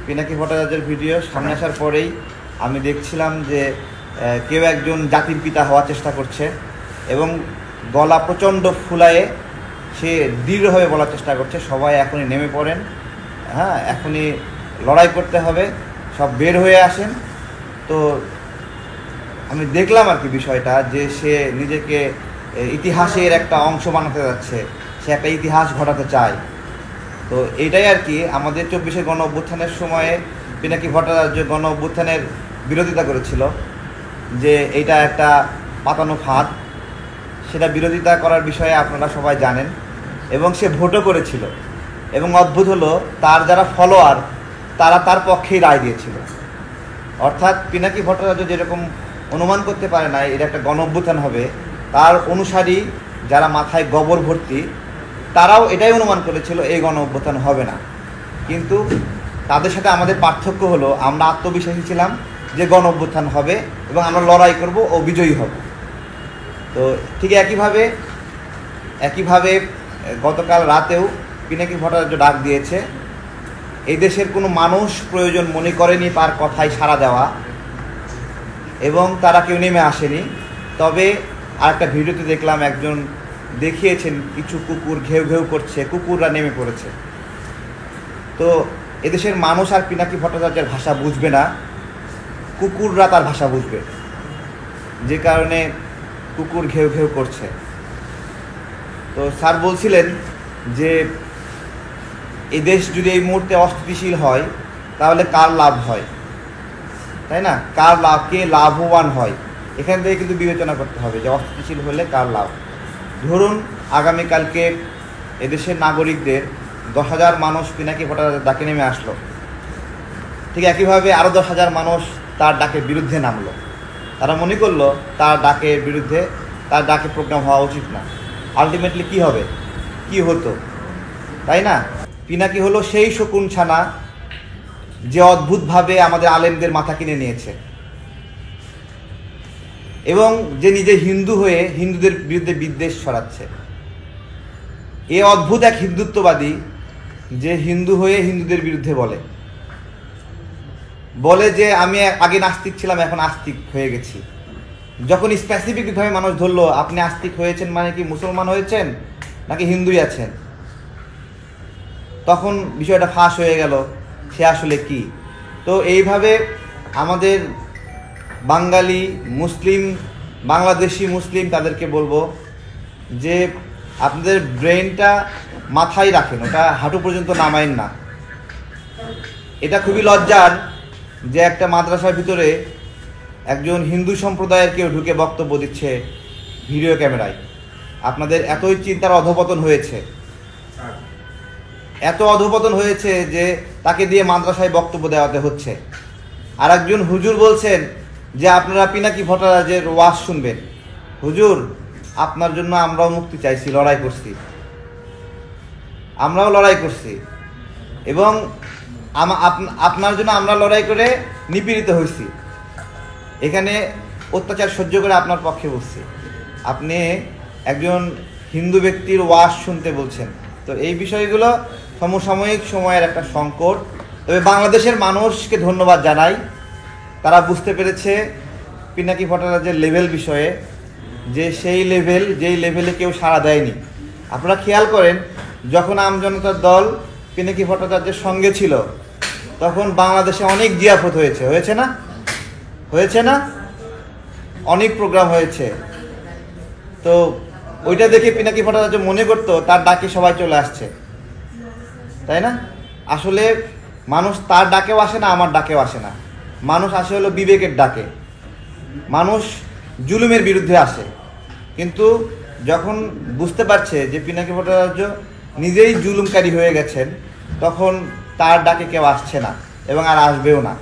পিনাকি ভট্টাচার্যের ভিডিও সামনে আসার পরেই আমি দেখছিলাম যে কেউ একজন জাতির পিতা হওয়ার চেষ্টা করছে এবং গলা প্রচণ্ড ফুলায়ে সে দৃঢ়ভাবে বলার চেষ্টা করছে, সবাই এখনই নেমে পড়েন, হ্যাঁ এখনই লড়াই করতে হবে, সব বের হয়ে আসেন। তো আমি দেখলাম আর কি বিষয়টা, যে সে নিজেকে ইতিহাসের একটা অংশ বানাতে যাচ্ছে, সে একটা ইতিহাস ঘটাতে চায়। তো এইটাই আর কি আমাদের 24-এর গণ অভ্যুত্থানের সময়ে পিনাকি ভট্টাচার্য গণ অভ্যুত্থানের বিরোধিতা করেছিল, যে এইটা একটা পাতানো ফাঁদ, সেটা বিরোধিতা করার বিষয়ে আপনারা সবাই জানেন, এবং সে ভোটও করেছিল। এবং অদ্ভুত হলো, তার যারা ফলোয়ার তারা তার পক্ষেই রায় দিয়েছিল। অর্থাৎ পিনাকি ভট্টাচার্য যেরকম অনুমান করতে পারে না এটা একটা গণ অভ্যুত্থান হবে, তার অনুসারী যারা মাথায় গোবর ভর্তি তারাও এটাই অনুমান করেছিল এই গণ অভ্যুত্থান হবে না। কিন্তু তাদের সাথে আমাদের পার্থক্য হলো, আমরা আত্মবিশ্বাসী ছিলাম যে গণ অভ্যুত্থান হবে এবং আমরা লড়াই করব ও বিজয়ী হব। তো ঠিক একইভাবে গতকাল রাতেও পিনাকি ভট্টাচার্য ডাক দিয়েছে, এই দেশের কোনো মানুষ প্রয়োজন মনে করেনি তার কথায় সাড়া দেওয়া, এবং তারা কেউ নেমে আসেনি। তবে আরেকটা ভিডিওতে দেখলাম একজন দেখিয়েছেন কিছু কুকুর ঘেউ ঘেউ করছে, কুকুররা নেমে পড়েছে। তো এদেশের মানুষ আর পিনাকি ভট্টাচার্যের ভাষা বুঝবে না, কুকুররা তার ভাষা বুঝবে, যে কারণে কুকুর ঘেউ ঘেউ করছে। তো স্যার বলছিলেন যে এই দেশ যদি এই মুহূর্তে অস্থিতিশীল হয় তাহলে কার লাভ হয়, তাই না? কার লাভ, কে লাভবান হয়, এখান থেকে কিন্তু বিবেচনা করতে হবে যে অস্থিতিশীল হলে কার লাভ। ধরুন আগামীকালকে এদেশের নাগরিকদের 10,000 মানুষ পিনাকি ভট্টাচার্যের ডাকে নেমে আসলো, ঠিক একইভাবে আরও 10,000 মানুষ তার ডাকের বিরুদ্ধে নামলো। তারা মনে করলো তার ডাকের বিরুদ্ধে, তার ডাকে প্রোগ্রাম হওয়া উচিত না। আলটিমেটলি কী হবে, কি হতো, তাই না? পিনাকি হলো সেই শকুন ছানা যে অদ্ভুতভাবে আমাদের আলেমদের মাথা কিনে নিয়েছে, এবং যে নিজে হিন্দু হয়ে হিন্দুদের বিরুদ্ধে বিদ্বেষ ছড়াচ্ছে। এ অদ্ভুত এক হিন্দুত্ববাদী যে হিন্দু হয়ে হিন্দুদের বিরুদ্ধে বলে যে আমি আগে নাস্তিক ছিলাম এখন আস্তিক হয়ে গেছি। যখন স্পেসিফিকভাবে মানুষ ধরলো আপনি আস্তিক হয়েছেন মানে কি মুসলমান হয়েছেন নাকি হিন্দুই আছেন, তখন বিষয়টা ফাঁস হয়ে গেল সে আসলে কি। তো এইভাবে আমাদের বাঙালি মুসলিম, বাংলাদেশি মুসলিম তাদেরকে বলবো যে আপনাদের ব্রেনটা মাথায় রাখেন, ওটা হাঁটু পর্যন্ত নামাইন না। এটা খুবই লজ্জার যে একটা মাদ্রাসার ভিতরে একজন হিন্দু সম্প্রদায়ের কেউ ঢুকে বক্তব্য দিচ্ছে ভিডিও ক্যামেরায়। আপনাদের এতই চিন্তার অধঃপতন হয়েছে, এত অধঃপতন হয়েছে যে তাকে দিয়ে মাদ্রাসায় বক্তব্য দেওয়াতে হচ্ছে। আর একজন হুজুর বলছেন যে আপনারা পিনাকি ভট্টাচার্যের ওয়াজ শুনবেন। হুজুর, আপনার জন্য আমরাও মুক্তি চাইছি, লড়াই করছি, আমরাও লড়াই করছি, এবং আপনার জন্য আমরা লড়াই করে নিপীড়িত হয়েছি, এখানে অত্যাচার সহ্য করে আপনার পক্ষে বসছি, আপনি একজন হিন্দু ব্যক্তির ওয়াজ শুনতে বলছেন। তো এই বিষয়গুলো সমসাময়িক সময়ের একটা সংকট। তবে বাংলাদেশের মানুষকে ধন্যবাদ জানাই, তারা বুঝতে পেরেছে পিনাকি ভট্টাচার্যের লেভেল বিষয়ে, যে সেই লেভেল যেই লেভেলে কেউ সাড়া দেয়নি। আপনারা খেয়াল করেন, যখন আম জনতার দল পিনাকি ভট্টাচার্যের সঙ্গে ছিল তখন বাংলাদেশে অনেক জিয়াফত হয়েছে না, অনেক প্রোগ্রাম হয়েছে। তো ওইটা দেখে পিনাকি ভট্টাচার্য মনে করতো তার ডাকে সবাই চলে আসছে, তাই না? আসলে মানুষ তার ডাকেও আসে না, আমার ডাকেও আসে না, মানুষ আসে হলো বিবেকের ডাকে, মানুষ জুলুমের বিরুদ্ধে আসে। কিন্তু যখন বুঝতে পারছে যে পিনাকি ভট্টাচার্য নিজেই জুলুমকারী হয়ে গেছেন, তখন তার ডাকে কেউ আসছে না এবং আর আসবেও না।